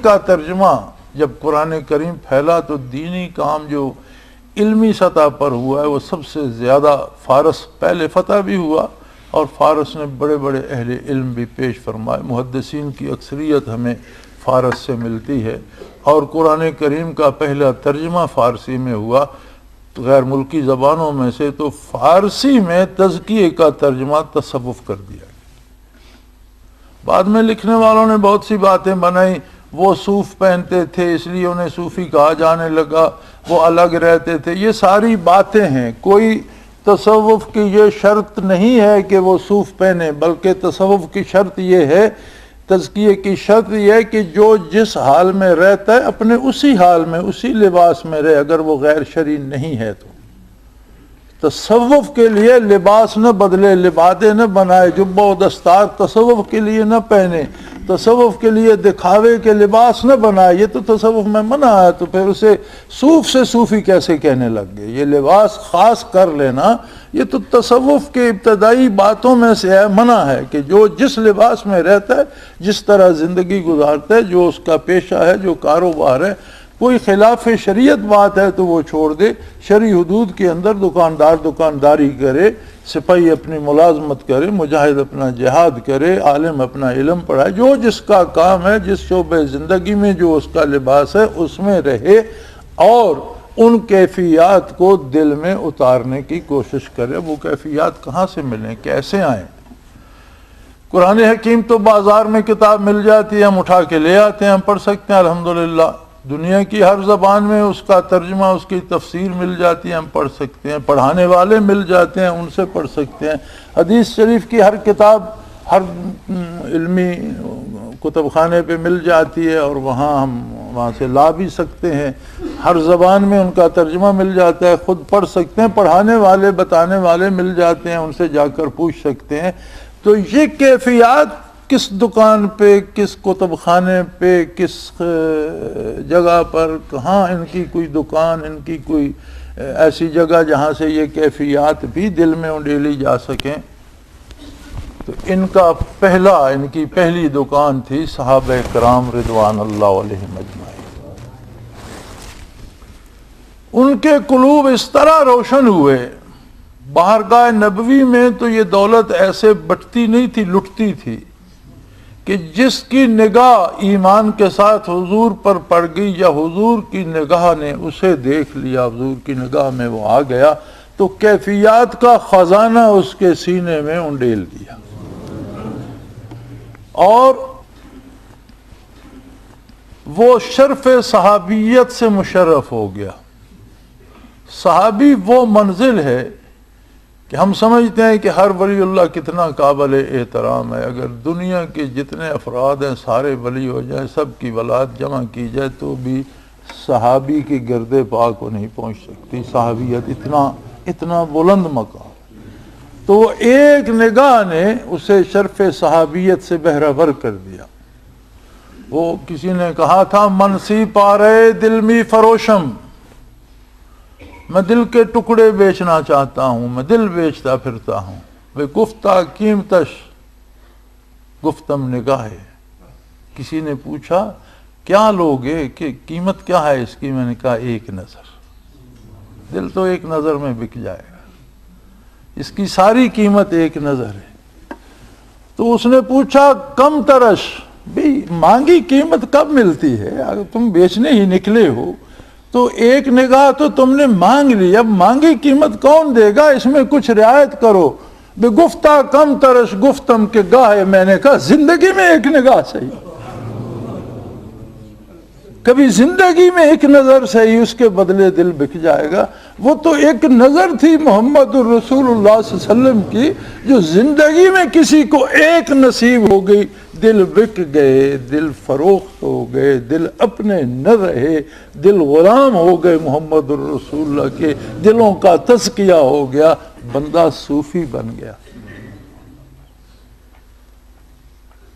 کا ترجمہ جب قرآن کریم پھیلا تو دینی کام جو علمی سطح پر ہوا ہے وہ سب سے زیادہ فارس پہلے فتح بھی ہوا، اور فارس نے بڑے بڑے اہل علم بھی پیش فرمائے، محدثین کی اکثریت ہمیں فارس سے ملتی ہے، اور قرآن کریم کا پہلا ترجمہ فارسی میں ہوا غیر ملکی زبانوں میں سے، تو فارسی میں تزکیے کا ترجمہ تصوف کر دیا گیا۔ بعد میں لکھنے والوں نے بہت سی باتیں بنائی، وہ صوف پہنتے تھے اس لیے انہیں صوفی کہا جانے لگا، وہ الگ رہتے تھے، یہ ساری باتیں ہیں۔ کوئی تصوف کی یہ شرط نہیں ہے کہ وہ صوف پہنے، بلکہ تصوف کی شرط یہ ہے، تزکیے کی شرط یہ ہے کہ جو جس حال میں رہتا ہے اپنے اسی حال میں اسی لباس میں رہے، اگر وہ غیر شرعی نہیں ہے تو۔ تصوف کے لیے لباس نہ بدلے، لبادے نہ بنائے، جبہ و دستار تصوف کے لیے نہ پہنے، تصوف کے لیے دکھاوے کے لباس نہ بنائے، یہ تو تصوف میں منع ہے، تو پھر اسے صوف سے صوفی کیسے کہنے لگ گئے؟ یہ لباس خاص کر لینا یہ تو تصوف کے ابتدائی باتوں میں سے ہے، منع ہے کہ جو جس لباس میں رہتا ہے، جس طرح زندگی گزارتا ہے، جو اس کا پیشہ ہے، جو کاروبار ہے، کوئی خلاف شریعت بات ہے تو وہ چھوڑ دے، شرعی حدود کے اندر دکاندار دکانداری کرے، سپاہی اپنی ملازمت کرے، مجاہد اپنا جہاد کرے، عالم اپنا علم پڑھائے، جو جس کا کام ہے، جس شعبہ زندگی میں جو اس کا لباس ہے اس میں رہے، اور ان کیفیات کو دل میں اتارنے کی کوشش کرے۔ وہ کیفیات کہاں سے ملیں، کیسے آئیں؟ قرآن حکیم تو بازار میں کتاب مل جاتی ہے، ہم اٹھا کے لے آتے ہیں، ہم پڑھ سکتے ہیں الحمدللہ۔ دنیا کی ہر زبان میں اس کا ترجمہ، اس کی تفسیر مل جاتی ہے، ہم پڑھ سکتے ہیں، پڑھانے والے مل جاتے ہیں، ان سے پڑھ سکتے ہیں۔ حدیث شریف کی ہر کتاب ہر علمی کتب خانے پہ مل جاتی ہے، اور ہم وہاں سے لا بھی سکتے ہیں، ہر زبان میں ان کا ترجمہ مل جاتا ہے، خود پڑھ سکتے ہیں، پڑھانے والے بتانے والے مل جاتے ہیں، ان سے جا کر پوچھ سکتے ہیں۔ تو یہ کیفیات کس دکان پہ، کس کتب خانے پہ، کس جگہ پر، کہاں ان کی کوئی دکان، ان کی کوئی ایسی جگہ جہاں سے یہ کیفیات بھی دل میں انڈیلی جا سکیں؟ تو ان کی پہلی دکان تھی صحابہ کرام رضوان اللہ علیہم اجمعین۔ ان کے قلوب اس طرح روشن ہوئے، بارگاہ نبوی میں تو یہ دولت ایسے بٹتی نہیں تھی، لٹتی تھی، کہ جس کی نگاہ ایمان کے ساتھ حضور پر پڑ گئی، یا حضور کی نگاہ نے اسے دیکھ لیا، حضور کی نگاہ میں وہ آ گیا، تو کیفیات کا خزانہ اس کے سینے میں انڈیل دیا، اور وہ شرف صحابیت سے مشرف ہو گیا۔ صحابی وہ منزل ہے کہ ہم سمجھتے ہیں کہ ہر ولی اللہ کتنا قابل احترام ہے، اگر دنیا کے جتنے افراد ہیں سارے ولی ہو جائیں، سب کی ولاد جمع کی جائے تو بھی صحابی کی گرد پاک کو نہیں پہنچ سکتی۔ صحابیت اتنا بلند مقام، تو وہ ایک نگاہ نے اسے شرف صحابیت سے بہرہور کر دیا۔ وہ کسی نے کہا تھا، منسی پارے دل می فروشم، میں دل کے ٹکڑے بیچنا چاہتا ہوں، میں دل بیچتا پھرتا ہوں، وہ گفتہ قیمتش گفتم نگاہ۔ کسی نے پوچھا کیا لوگے، کہ قیمت کیا ہے اس کی؟ میں نے کہا ایک نظر، دل تو ایک نظر میں بک جائے گا، اس کی ساری قیمت ایک نظر ہے۔ تو اس نے پوچھا کم ترش، بھئی مانگی قیمت کب ملتی ہے؟ اگر تم بیچنے ہی نکلے ہو تو ایک نگاہ تو تم نے مانگ لی، اب مانگی قیمت کون دے گا؟ اس میں کچھ رعایت کرو۔ بے گفتہ کم ترش گفتم کے گاہ، میں نے کہا زندگی میں ایک نگاہ صحیح، کبھی زندگی میں ایک نظر صحیح، اس کے بدلے دل بک جائے گا۔ وہ تو ایک نظر تھی محمد الرسول اللہ صلی اللہ علیہ وسلم کی، جو زندگی میں کسی کو ایک نصیب ہو گئی، دل بک گئے، دل فروخت ہو گئے، دل اپنے نہ رہے، دل غلام ہو گئے محمد الرسول اللہ کے، دلوں کا تزکیہ ہو گیا، بندہ صوفی بن گیا۔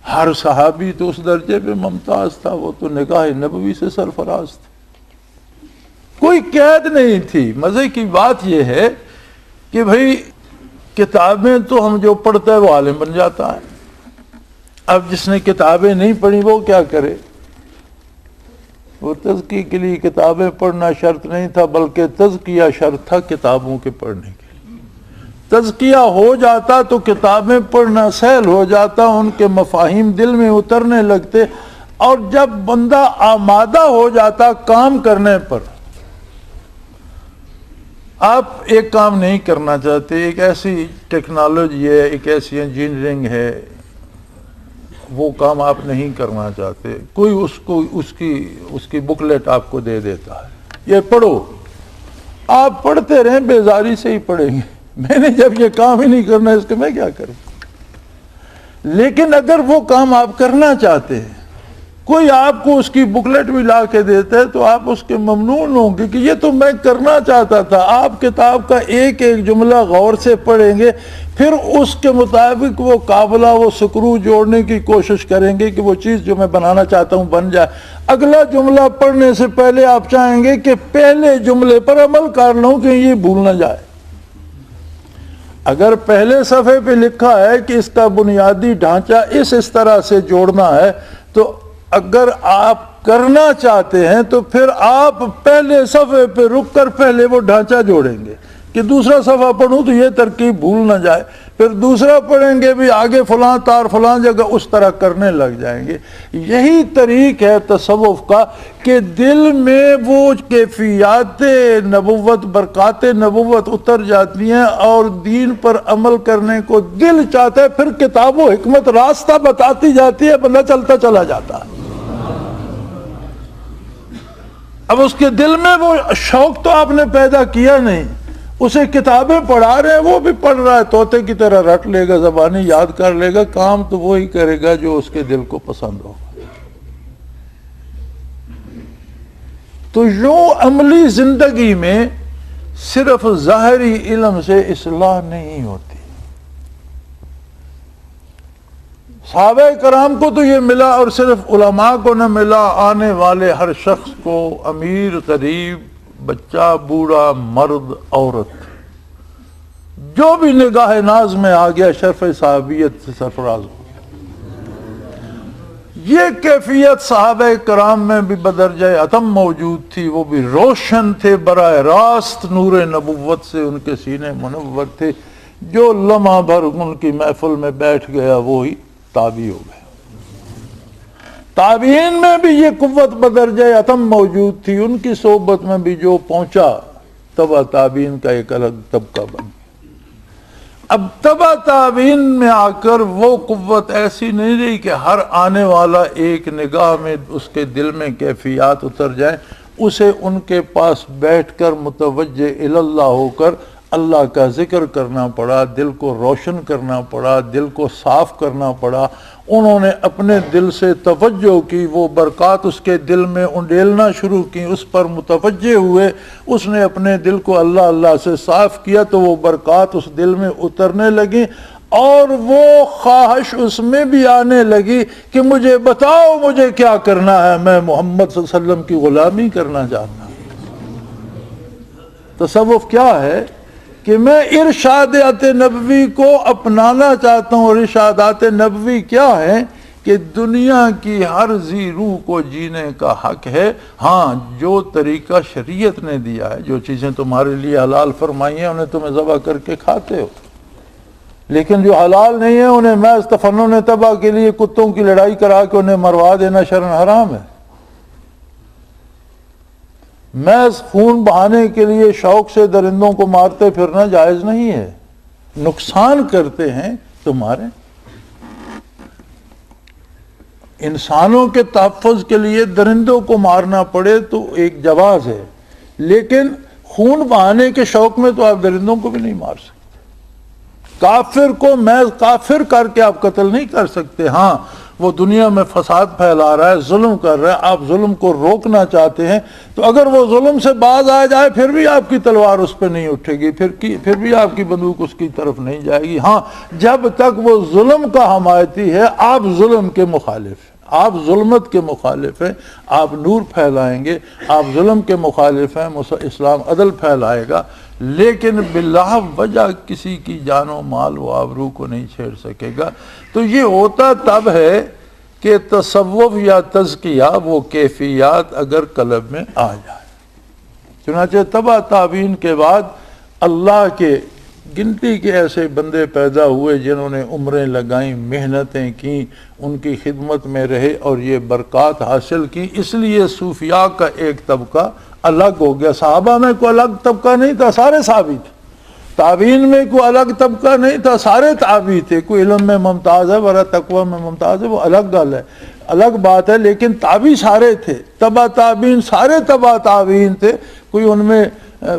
ہر صحابی تو اس درجے پہ ممتاز تھا، وہ تو نگاہ نبوی سے سرفراز تھا، کوئی قید نہیں تھی۔ مزے کی بات یہ ہے کہ بھئی کتابیں تو ہم جو پڑھتا ہے وہ عالم بن جاتا ہے، اب جس نے کتابیں نہیں پڑھی وہ کیا کرے؟ وہ تزکیے کے لیے کتابیں پڑھنا شرط نہیں تھا، بلکہ تزکیہ شرط تھا کتابوں کے پڑھنے کے لیے۔ تزکیہ ہو جاتا تو کتابیں پڑھنا سہل ہو جاتا، ان کے مفاہیم دل میں اترنے لگتے، اور جب بندہ آمادہ ہو جاتا کام کرنے پر، آپ ایک کام نہیں کرنا چاہتے، ایک ایسی ٹیکنالوجی ہے، ایک ایسی انجینئرنگ ہے، وہ کام آپ نہیں کرنا چاہتے، کوئی اس کی بکلیٹ آپ کو دے دیتا ہے، یہ پڑھو، آپ پڑھتے رہیں، بیزاری سے ہی پڑھیں گے، میں نے جب یہ کام ہی نہیں کرنا اس کے میں کیا کروں۔ لیکن اگر وہ کام آپ کرنا چاہتے ہیں، کوئی آپ کو اس کی بکلیٹ بھی لا کے دیتا ہے، تو آپ اس کے ممنون ہوں گے کہ یہ تو میں کرنا چاہتا تھا۔ آپ کتاب کا ایک ایک جملہ غور سے پڑھیں گے، پھر اس کے مطابق وہ قابلہ وہ سکرو جوڑنے کی کوشش کریں گے کہ وہ چیز جو میں بنانا چاہتا ہوں بن جائے۔ اگلا جملہ پڑھنے سے پہلے آپ چاہیں گے کہ پہلے جملے پر عمل کر لوں کہ یہ بھول نہ جائے۔ اگر پہلے صفحے پہ لکھا ہے کہ اس کا بنیادی ڈھانچہ اس طرح سے جوڑنا ہے، تو اگر آپ کرنا چاہتے ہیں تو پھر آپ پہلے صفحے پہ رک کر پہلے وہ ڈھانچہ جوڑیں گے کہ دوسرا صفحہ پڑھوں تو یہ ترکیب بھول نہ جائے، پھر دوسرا پڑھیں گے بھی آگے فلاں تار فلاں جگہ، اس طرح کرنے لگ جائیں گے۔ یہی طریق ہے تصوف کا کہ دل میں وہ کیفیات نبوت، برکات نبوت اتر جاتی ہیں اور دین پر عمل کرنے کو دل چاہتا ہے، پھر کتاب و حکمت راستہ بتاتی جاتی ہے، بندہ چلتا چلا جاتا ہے۔ اب اس کے دل میں وہ شوق تو آپ نے پیدا کیا نہیں، اسے کتابیں پڑھا رہے ہیں، وہ بھی پڑھ رہا ہے، طوطے کی طرح رٹ لے گا، زبانی یاد کر لے گا، کام تو وہی کرے گا جو اس کے دل کو پسند ہوگا۔ تو یوں عملی زندگی میں صرف ظاہری علم سے اصلاح نہیں ہوتی۔ صحابہ کرام کو تو یہ ملا، اور صرف علماء کو نہ ملا، آنے والے ہر شخص کو، امیر غریب، بچہ بوڑھا مرد عورت، جو بھی نگاہ ناز میں آ گیا شرف صحابیت سے سرفراز ہو گیا۔ یہ کیفیت صحابہ کرام میں بھی بدرجہ اتم موجود تھی، وہ بھی روشن تھے، براہ راست نور نبوت سے ان کے سینے منور تھے، جو لمحہ بھر ان کی محفل میں بیٹھ گیا وہی تابعی ہو گئے۔ تابعین میں بھی یہ قوت بدرجہ اتم موجود تھی، ان کی صحبت میں بھی جو پہنچا تبع تابعین کا ایک الگ طبقہ بن گیا۔ اب تبع تابعین میں آ کر وہ قوت ایسی نہیں رہی کہ ہر آنے والا ایک نگاہ میں اس کے دل میں کیفیات اتر جائیں، اسے ان کے پاس بیٹھ کر متوجہ اللہ ہو کر اللہ کا ذکر کرنا پڑا، دل کو روشن کرنا پڑا، دل کو صاف کرنا پڑا۔ انہوں نے اپنے دل سے توجہ کی، وہ برکات اس کے دل میں انڈیلنا شروع کی، اس پر متوجہ ہوئے، اس نے اپنے دل کو اللہ اللہ سے صاف کیا تو وہ برکات اس دل میں اترنے لگی، اور وہ خواہش اس میں بھی آنے لگی کہ مجھے بتاؤ مجھے کیا کرنا ہے، میں محمد صلی اللہ علیہ وسلم کی غلامی کرنا چاہتا ہوں۔ تصوف کیا ہے کہ میں ارشادات نبوی کو اپنانا چاہتا ہوں، اور ارشادات نبوی کیا ہے کہ دنیا کی ہر ذی روح کو جینے کا حق ہے، ہاں جو طریقہ شریعت نے دیا ہے، جو چیزیں تمہارے لیے حلال فرمائی ہیں انہیں تمہیں ذبح کر کے کھاتے ہو، لیکن جو حلال نہیں ہے انہیں محض تفنن تباہ کے لیے کتوں کی لڑائی کرا کے انہیں مروا دینا شرعاً حرام ہے۔ محض خون بہانے کے لیے شوق سے درندوں کو مارتے پھرنا جائز نہیں ہے، نقصان کرتے ہیں تمہارے۔ انسانوں کے تحفظ کے لیے درندوں کو مارنا پڑے تو ایک جواز ہے، لیکن خون بہانے کے شوق میں تو آپ درندوں کو بھی نہیں مار سکتے۔ کافر کو محض کافر کر کے آپ قتل نہیں کر سکتے، ہاں وہ دنیا میں فساد پھیلا رہا ہے، ظلم کر رہا ہے، آپ ظلم کو روکنا چاہتے ہیں، تو اگر وہ ظلم سے باز آ جائے پھر بھی آپ کی تلوار اس پہ نہیں اٹھے گی، پھر بھی آپ کی بندوق اس کی طرف نہیں جائے گی۔ ہاں جب تک وہ ظلم کا حمایتی ہے، آپ ظلم کے مخالف ہیں، آپ ظلمت کے مخالف ہیں، آپ نور پھیلائیں گے، آپ ظلم کے مخالف ہیں، اسلام عدل پھیلائے گا، لیکن بلا وجہ کسی کی جان و مال و آبرو کو نہیں چھیڑ سکے گا۔ تو یہ ہوتا تب ہے کہ تصوف یا تزکیہ وہ کیفیات اگر قلب میں آ جائے. چنانچہ تبا تابعین کے بعد اللہ کے گنتی کے ایسے بندے پیدا ہوئے جنہوں نے عمریں لگائیں، محنتیں کیں، ان کی خدمت میں رہے اور یہ برکات حاصل کی. اس لیے صوفیاء کا ایک طبقہ الگ ہو گیا. صحابہ میں کوئی الگ طبقہ نہیں تھا، سارے صحابی تھے. تابعین میں کوئی الگ طبقہ نہیں تھا، سارے تابعی تھے. کوئی علم میں ممتاز ہے ورنہ تقوی میں ممتاز ہے، وہ الگ گل ہے، الگ بات ہے، لیکن تابعی سارے تھے. تبا تابعین سارے تبا تابعین تھے. کوئی ان میں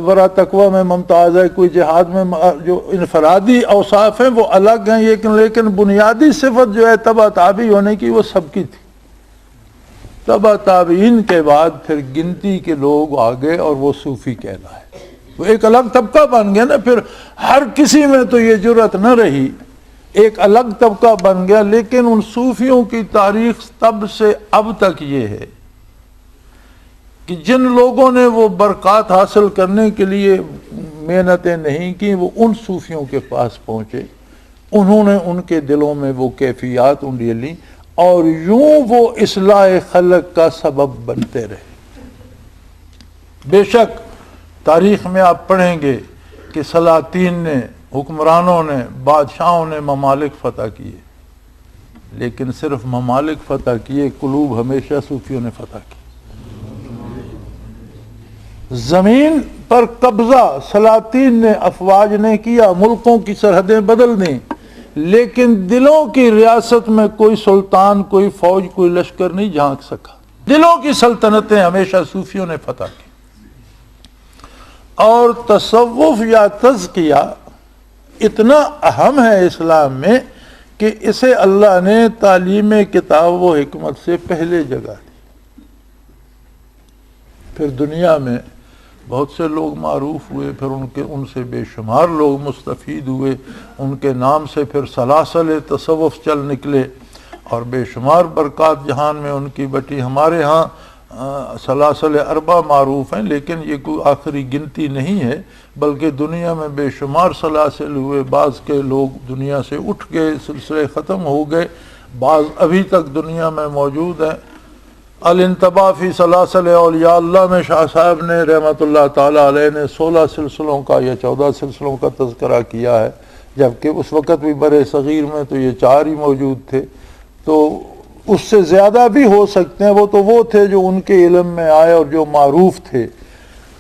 ورا تقوی میں ممتاز ہے، کوئی جہاد میں، جو انفرادی اوصاف ہیں وہ الگ ہیں، لیکن بنیادی صفت جو ہے تبا تابعی ہونے کی وہ سب کی تھی. تبا تابعین کے بعد پھر گنتی کے لوگ آگے اور وہ صوفی کہلائے. وہ ایک الگ طبقہ بن گیا نا. پھر ہر کسی میں تو یہ جرأت نہ رہی، ایک الگ طبقہ بن گیا. لیکن ان صوفیوں کی تاریخ تب سے اب تک یہ ہے کہ جن لوگوں نے وہ برکات حاصل کرنے کے لیے محنتیں نہیں کی، وہ ان صوفیوں کے پاس پہنچے، انہوں نے ان کے دلوں میں وہ کیفیات انڈی لی اور یوں وہ اصلاح خلق کا سبب بنتے رہے. بے شک تاریخ میں آپ پڑھیں گے کہ سلاطین نے، حکمرانوں نے، بادشاہوں نے ممالک فتح کیے، لیکن صرف ممالک فتح کیے، قلوب ہمیشہ صوفیوں نے فتح کی. زمین پر قبضہ سلاطین نے، افواج نے کیا، ملکوں کی سرحدیں بدل دیں، لیکن دلوں کی ریاست میں کوئی سلطان، کوئی فوج، کوئی لشکر نہیں جھانک سکا. دلوں کی سلطنتیں ہمیشہ صوفیوں نے فتح کی. اور تصوف یا تزکیہ اتنا اہم ہے اسلام میں کہ اسے اللہ نے تعلیم کتاب و حکمت سے پہلے جگہ دی. پھر دنیا میں بہت سے لوگ معروف ہوئے، پھر ان سے بے شمار لوگ مستفید ہوئے، ان کے نام سے پھر سلاسل تصوف چل نکلے اور بے شمار برکات جہان میں ان کی بٹی. ہمارے ہاں سلاسل اربع معروف ہیں، لیکن یہ کوئی آخری گنتی نہیں ہے، بلکہ دنیا میں بے شمار سلاسل ہوئے. بعض کے لوگ دنیا سے اٹھ گئے، سلسلے ختم ہو گئے، بعض ابھی تک دنیا میں موجود ہیں. الانتباہ فی سلاسل اولیاء اللہ میں شاہ صاحب نے رحمۃ اللہ تعالیٰ علیہ نے 16 سلسلوں کا یا 14 سلسلوں کا تذکرہ کیا ہے، جبکہ اس وقت بھی برِ صغیر میں تو یہ 4 ہی موجود تھے. تو اس سے زیادہ بھی ہو سکتے ہیں، وہ تھے جو ان کے علم میں آئے اور جو معروف تھے.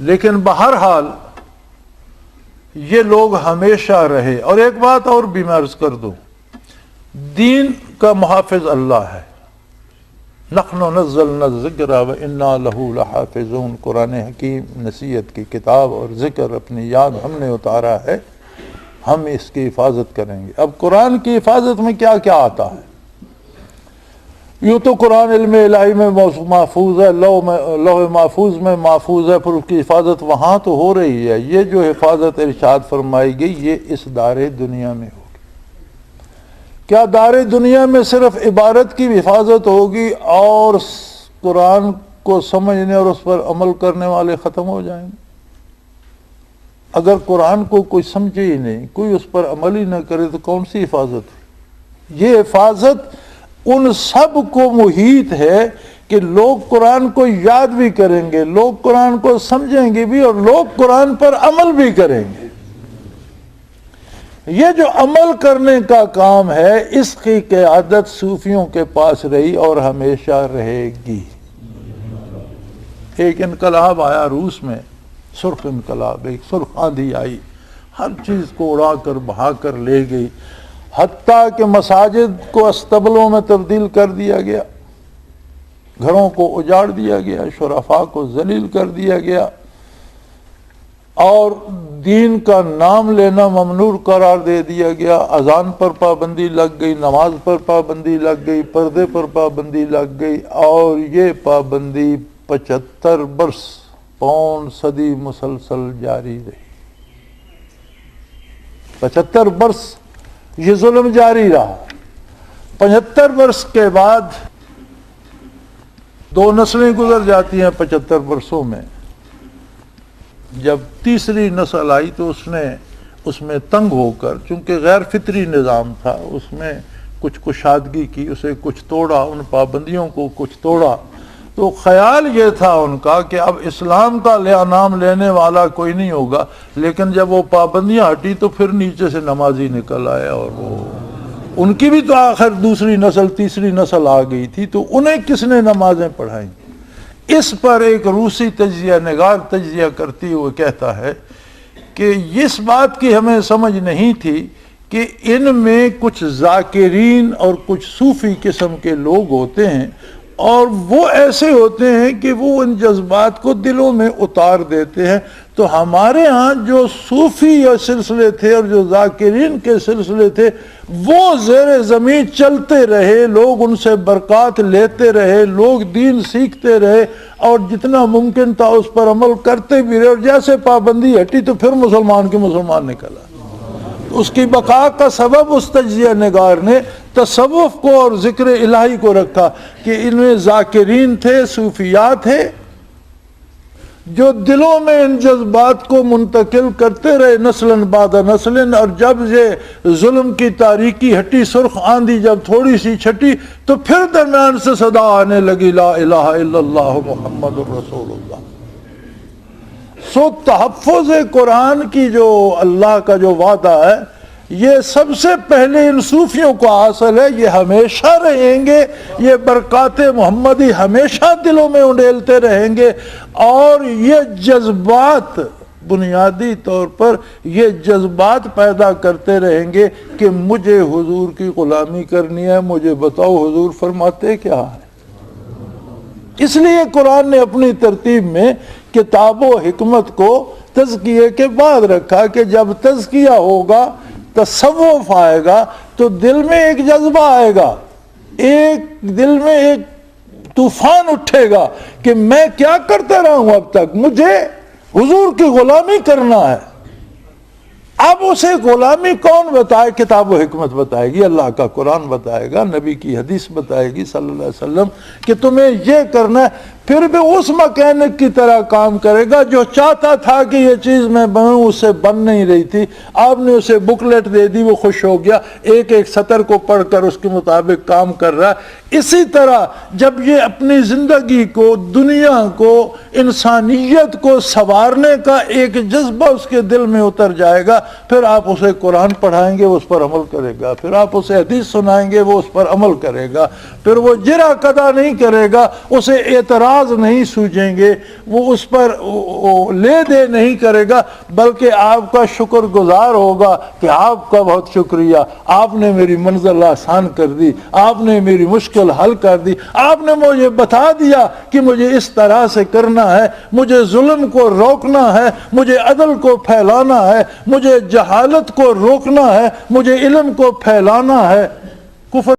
لیکن بہرحال یہ لوگ ہمیشہ رہے. اور ایک بات اور بھی میں عرض کر دوں، دین کا محافظ اللہ ہے. نحن نزلنا الذکر وإنا لہ لحافظون. قرآن حکیم نصیحت کی کتاب اور ذکر اپنی یاد ہم نے اتارا ہے، ہم اس کی حفاظت کریں گے. اب قرآن کی حفاظت میں کیا کیا آتا ہے؟ یوں تو قرآن علم الہی میں محفوظ ہے، لوح محفوظ میں محفوظ ہے، پھر اس کی حفاظت وہاں تو ہو رہی ہے. یہ جو حفاظت ارشاد فرمائی گئی یہ اس دار دنیا میں ہوگی. کیا دار دنیا میں صرف عبارت کی حفاظت ہوگی اور قرآن کو سمجھنے اور اس پر عمل کرنے والے ختم ہو جائیں گے؟ اگر قرآن کو کوئی سمجھے ہی نہیں، کوئی اس پر عمل ہی نہ کرے تو کون سی حفاظت ہے؟ یہ حفاظت ان سب کو محیط ہے کہ لوگ قرآن کو یاد بھی کریں گے، لوگ قرآن کو سمجھیں گے بھی اور لوگ قرآن پر عمل بھی کریں گے. یہ جو عمل کرنے کا کام ہے اس کی قیادت صوفیوں کے پاس رہی اور ہمیشہ رہے گی. ایک انقلاب آیا روس میں، سرخ انقلاب، ایک سرخ آندھی آئی، ہر چیز کو اڑا کر بہا کر لے گئی، حتیٰ کہ مساجد کو استبلوں میں تبدیل کر دیا گیا، گھروں کو اجاڑ دیا گیا، شرفاء کو ذلیل کر دیا گیا، اور دین کا نام لینا ممنوع قرار دے دیا گیا. اذان پر پابندی لگ گئی، نماز پر پابندی لگ گئی، پردے پر پابندی لگ گئی، اور یہ پابندی 75 برس، پون صدی مسلسل جاری رہی. 75 برس یہ ظلم جاری رہا. 75 برس کے بعد 2 نسلیں گزر جاتی ہیں 75 برسوں میں. جب تیسری نسل آئی تو اس میں تنگ ہو کر، چونکہ غیر فطری نظام تھا، اس میں کچھ کشادگی کی، اسے کچھ توڑا، ان پابندیوں کو کچھ توڑا، تو خیال یہ تھا ان کا کہ اب اسلام کا نام لینے والا کوئی نہیں ہوگا، لیکن جب وہ پابندیاں ہٹی تو پھر نیچے سے نمازی نکل آئے، اور وہ ان کی بھی تو آخر دوسری نسل تیسری نسل آ گئی تھی، تو انہیں کس نے نمازیں پڑھائیں؟ اس پر ایک روسی تجزیہ نگار تجزیہ کرتے ہوئے کہتا ہے کہ اس بات کی ہمیں سمجھ نہیں تھی کہ ان میں کچھ ذاکرین اور کچھ صوفی قسم کے لوگ ہوتے ہیں، اور وہ ایسے ہوتے ہیں کہ وہ ان جذبات کو دلوں میں اتار دیتے ہیں۔ تو ہمارے ہاں جو صوفی سلسلے تھے اور جو ذاکرین کے سلسلے تھے وہ زیر زمین چلتے رہے، لوگ ان سے برکات لیتے رہے، لوگ دین سیکھتے رہے، اور جتنا ممکن تھا اس پر عمل کرتے بھی رہے، اور جیسے پابندی ہٹی تو پھر مسلمان کے مسلمان نکلا۔ اس کی بقا کا سبب اس تجزیہ نگار نے تصوف کو اور ذکر الہی کو رکھا کہ ان میں ذاکرین تھے، صوفیات تھے، جو دلوں میں ان جذبات کو منتقل کرتے رہے نسلاً بعد نسلاً، اور جب یہ ظلم کی تاریکی ہٹی، سرخ آندھی جب تھوڑی سی چھٹی تو پھر درمیان سے صدا آنے لگی، لا الہ الا اللہ محمد الرسول اللہ۔ سو تحفظ قرآن کی جو اللہ کا جو وعدہ ہے، یہ سب سے پہلے ان صوفیوں کو حاصل ہے، یہ ہمیشہ رہیں گے، یہ برکات محمدی ہمیشہ دلوں میں انڈیلتے رہیں گے، اور یہ جذبات بنیادی طور پر یہ جذبات پیدا کرتے رہیں گے کہ مجھے حضور کی غلامی کرنی ہے، مجھے بتاؤ حضور فرماتے کیا ہے۔ اس لیے قرآن نے اپنی ترتیب میں کتاب و حکمت کو تزکیے کے بعد رکھا کہ جب تزکیہ ہوگا، تصوف آئے گا، تو دل میں ایک جذبہ آئے گا، ایک دل میں ایک طوفان اٹھے گا کہ میں کیا کرتا رہا ہوں اب تک، مجھے حضور کی غلامی کرنا ہے۔ اب اسے غلامی کون بتائے؟ کتاب و حکمت بتائے گی، اللہ کا قرآن بتائے گا، نبی کی حدیث بتائے گی صلی اللہ علیہ وسلم کہ تمہیں یہ کرنا ہے۔ پھر بھی اس مکینک کی طرح کام کرے گا جو چاہتا تھا کہ یہ چیز میں بنوں، اس سے بن نہیں رہی تھی، آپ نے اسے بکلیٹ دے دی، وہ خوش ہو گیا، ایک ایک سطر کو پڑھ کر اس کے مطابق کام کر رہا ہے۔ اسی طرح جب یہ اپنی زندگی کو، دنیا کو، انسانیت کو سنوارنے کا ایک جذبہ اس کے دل میں اتر جائے گا، پھر آپ اسے قرآن پڑھائیں گے وہ اس پر عمل کرے گا، پھر آپ اسے حدیث سنائیں گے وہ اس پر عمل کرے گا، پھر وہ جرا قدا نہیں کرے گا، اسے اعتراض نہیں سوچیں گے، وہ اس پر لے دے نہیں کرے گا، بلکہ آپ کا شکر گزار ہوگا کہ آپ کا بہت شکریہ، آپ نے میری منزل آسان کر دی، آپ نے میری مشکل حل کر دی، آپ نے مجھے بتا دیا کہ مجھے اس طرح سے کرنا ہے، مجھے ظلم کو روکنا ہے، مجھے عدل کو پھیلانا ہے، مجھے جہالت کو روکنا ہے، مجھے علم کو پھیلانا ہے۔ کفر